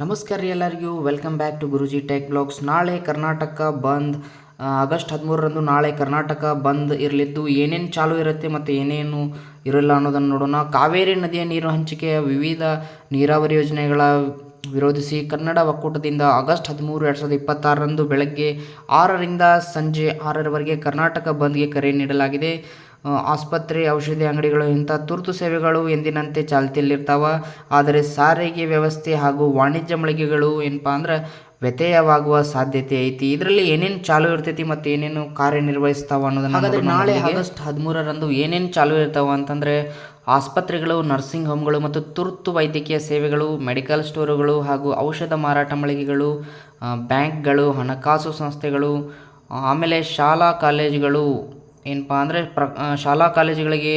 ನಮಸ್ಕಾರ ರೀ ಎಲ್ಲರಿಗೂ welcome back to Guruji tech blogs. ನಾಳೆ ಕರ್ನಾಟಕ ಬಂದ್, ಆಗಸ್ಟ್ 13ರಂದು ನಾಳೆ ಕರ್ನಾಟಕ ಬಂದ್ ಇರಲಿದ್ದು ಏನೇನು ಚಾಲೂ ಇರುತ್ತೆ ಮತ್ತು ಏನೇನು ಇರಲ್ಲ ಅನ್ನೋದನ್ನು ನೋಡೋಣ. ಕಾವೇರಿ ನದಿಯ ನೀರು ಹಂಚಿಕೆಯ ವಿವಿಧ ನೀರಾವರಿ ಯೋಜನೆಗಳ ವಿರೋಧಿಸಿ ಕನ್ನಡ ಒಕ್ಕೂಟದಿಂದ ಆಗಸ್ಟ್ 13, 2026ರಂದು ಬೆಳಗ್ಗೆ 6ರಿಂದ ಸಂಜೆ 6ರವರೆಗೆ ಕರ್ನಾಟಕ ಬಂದ್ಗೆ ಕರೆ ನೀಡಲಾಗಿದೆ. ಆಸ್ಪತ್ರೆ, ಔಷಧಿ ಅಂಗಡಿಗಳು ಇಂಥ ತುರ್ತು ಸೇವೆಗಳು ಎಂದಿನಂತೆ ಚಾಲ್ತಿಯಲ್ಲಿರ್ತಾವೆ. ಆದರೆ ಸಾರಿಗೆ ವ್ಯವಸ್ಥೆ ಹಾಗೂ ವಾಣಿಜ್ಯ ಮಳಿಗೆಗಳು ಏನಪ್ಪ ಅಂದ್ರೆ ವ್ಯತ್ಯಯವಾಗುವ ಸಾಧ್ಯತೆ ಐತಿ. ಇದರಲ್ಲಿ ಏನೇನು ಚಾಲೂ ಇರ್ತೈತಿ ಮತ್ತು ಏನೇನು ಕಾರ್ಯನಿರ್ವಹಿಸ್ತಾವ ಅನ್ನೋದನ್ನ. ಹಾಗಾದರೆ ನಾಳೆ ಆಗಸ್ಟ್ 13ರಂದು ಏನೇನು ಚಾಲೂ ಇರ್ತಾವ ಅಂತಂದರೆ ಆಸ್ಪತ್ರೆಗಳು, ನರ್ಸಿಂಗ್ ಹೋಮ್ಗಳು ಮತ್ತು ತುರ್ತು ವೈದ್ಯಕೀಯ ಸೇವೆಗಳು, ಮೆಡಿಕಲ್ ಸ್ಟೋರುಗಳು ಹಾಗೂ ಔಷಧ ಮಾರಾಟ ಮಳಿಗೆಗಳು, ಬ್ಯಾಂಕ್ಗಳು, ಹಣಕಾಸು ಸಂಸ್ಥೆಗಳು, ಆಮೇಲೆ ಶಾಲಾ ಕಾಲೇಜುಗಳು ಏನಪ್ಪ ಅಂದರೆ ಶಾಲಾ ಕಾಲೇಜುಗಳಿಗೆ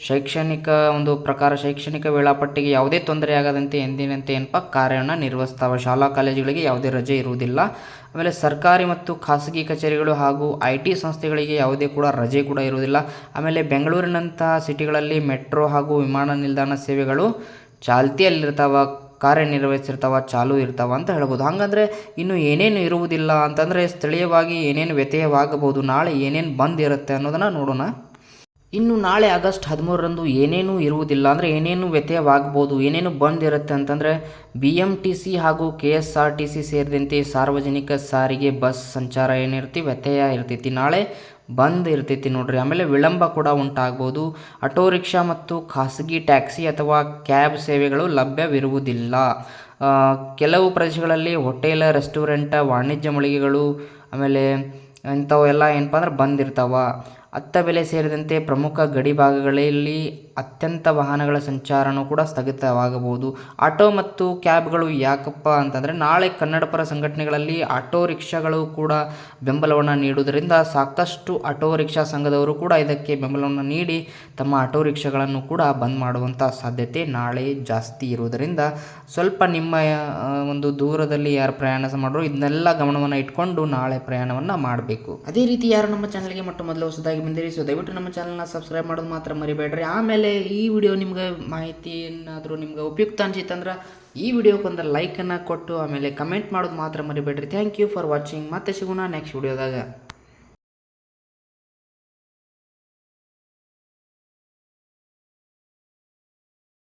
ಶೈಕ್ಷಣಿಕ ವೇಳಾಪಟ್ಟಿಗೆ ಯಾವುದೇ ತೊಂದರೆ ಆಗದಂತೆ ಎಂದಿನಂತೆ ಏನಪ್ಪ ಕಾರ್ಯವನ್ನು ನಿರ್ವಹಿಸ್ತಾವೆ. ಶಾಲಾ ಕಾಲೇಜುಗಳಿಗೆ ಯಾವುದೇ ರಜೆ ಇರುವುದಿಲ್ಲ. ಆಮೇಲೆ ಸರ್ಕಾರಿ ಮತ್ತು ಖಾಸಗಿ ಕಚೇರಿಗಳು ಹಾಗೂ IT ಸಂಸ್ಥೆಗಳಿಗೆ ಯಾವುದೇ ಕೂಡ ರಜೆ ಕೂಡ ಇರುವುದಿಲ್ಲ. ಆಮೇಲೆ ಬೆಂಗಳೂರಿನಂತಹ ಸಿಟಿಗಳಲ್ಲಿ ಮೆಟ್ರೋ ಹಾಗೂ ವಿಮಾನ ನಿಲ್ದಾಣ ಸೇವೆಗಳು ಚಾಲ್ತಿಯಲ್ಲಿರ್ತಾವೆ, ಕಾರ್ಯನಿರ್ವಹಿಸಿರ್ತಾವ, ಚಾಲೂ ಇರ್ತಾವ ಅಂತ ಹೇಳ್ಬೋದು. ಹಾಗಂದರೆ ಇನ್ನು ಏನೇನು ಇರುವುದಿಲ್ಲ ಅಂತಂದರೆ ಸ್ಥಳೀಯವಾಗಿ ಏನೇನು ವ್ಯತ್ಯಯವಾಗಬಹುದು, ನಾಳೆ ಏನೇನು ಬಂದ್ ಇರುತ್ತೆ ಅನ್ನೋದನ್ನು ನೋಡೋಣ. ಇನ್ನು ನಾಳೆ ಆಗಸ್ಟ್ 13ರಂದು ಏನೇನು ಇರುವುದಿಲ್ಲ ಅಂದರೆ ಏನೇನು ವ್ಯತ್ಯಯವಾಗ್ಬೋದು, ಏನೇನು ಬಂದ್ ಇರುತ್ತೆ ಅಂತಂದರೆ BMTC ಹಾಗೂ KSRTC ಸೇರಿದಂತೆ ಸಾರ್ವಜನಿಕ ಸಾರಿಗೆ ಬಸ್ ಸಂಚಾರ ಏನಿರ್ತಿ ವ್ಯತ್ಯಯ ಇರ್ತೈತಿ, ನಾಳೆ ಬಂದ್ ಇರ್ತೈತಿ ನೋಡ್ರಿ. ಆಮೇಲೆ ವಿಳಂಬ ಕೂಡ ಉಂಟಾಗ್ಬೋದು. ಆಟೋ ರಿಕ್ಷಾ ಮತ್ತು ಖಾಸಗಿ ಟ್ಯಾಕ್ಸಿ ಅಥವಾ ಕ್ಯಾಬ್ ಸೇವೆಗಳು ಲಭ್ಯವಿರುವುದಿಲ್ಲ. ಕೆಲವು ಪ್ರದೇಶಗಳಲ್ಲಿ ಹೋಟೆಲ್, ರೆಸ್ಟೋರೆಂಟ್, ವಾಣಿಜ್ಯ ಮಳಿಗೆಗಳು ಆಮೇಲೆ ಇಂಥವೆಲ್ಲ ಏನಪ್ಪ ಅಂದ್ರೆ ಬಂದಿರ್ತಾವ. ಅತ್ತ ಬೆಲೆ ಸೇರಿದಂತೆ ಪ್ರಮುಖ ಗಡಿ ಭಾಗಗಳಲ್ಲಿ ಅತ್ಯಂತ ವಾಹನಗಳ ಸಂಚಾರನೂ ಕೂಡ ಸ್ಥಗಿತವಾಗಬಹುದು. ಆಟೋ ಮತ್ತು ಕ್ಯಾಬ್ಗಳು ಯಾಕಪ್ಪ ಅಂತಂದರೆ ನಾಳೆ ಕನ್ನಡಪರ ಸಂಘಟನೆಗಳಲ್ಲಿ ಆಟೋ ರಿಕ್ಷಾಗಳು ಕೂಡ ಬೆಂಬಲವನ್ನು ನೀಡುವುದರಿಂದ ಸಾಕಷ್ಟು ಆಟೋ ರಿಕ್ಷಾ ಸಂಘದವರು ಕೂಡ ಇದಕ್ಕೆ ಬೆಂಬಲವನ್ನು ನೀಡಿ ತಮ್ಮ ಆಟೋ ರಿಕ್ಷಾಗಳನ್ನು ಕೂಡ ಬಂದ್ ಮಾಡುವಂಥ ಸಾಧ್ಯತೆ ನಾಳೆ ಜಾಸ್ತಿ ಇರುವುದರಿಂದ ಸ್ವಲ್ಪ ನಿಮ್ಮ ಒಂದು ದೂರದಲ್ಲಿ ಯಾರು ಪ್ರಯಾಣ ಮಾಡೋರು ಇದನ್ನೆಲ್ಲ ಗಮನವನ್ನು ಇಟ್ಕೊಂಡು ನಾಳೆ ಪ್ರಯಾಣವನ್ನು ಮಾಡಬೇಕು. ಅದೇ ರೀತಿ ಯಾರು ನಮ್ಮ ಚಾನಲ್ಗೆ ಮೊದಲು ಹೊಸದಾಗಿ ಬಂದಿರಿ, ಸೊ ದಯವಿಟ್ಟು ನಮ್ಮ ಚಾನಲ್ನ ಸಬ್ಸ್ಕ್ರೈಬ್ ಮಾಡೋದು ಮಾತ್ರ ಮರಿಬೇಡ್ರಿ. ಆಮೇಲೆ ಈ ವಿಡಿಯೋ ನಿಮ್ಗೆ ಮಾಹಿತಿ ಏನಾದರೂ ನಿಮ್ಗೆ ಉಪಯುಕ್ತ ಅನ್ಸಿತ್ತಂದ್ರೆ ಈ ವಿಡಿಯೋಕ್ಕೊಂದು ಲೈಕನ್ನು ಕೊಟ್ಟು ಆಮೇಲೆ ಕಮೆಂಟ್ ಮಾಡೋದು ಮಾತ್ರ ಮರಿಬೇಡ್ರಿ. Thank you for watching. ಮತ್ತೆ ಸಿಗೋಣ ನೆಕ್ಸ್ಟ್ ವಿಡಿಯೋದಾಗ.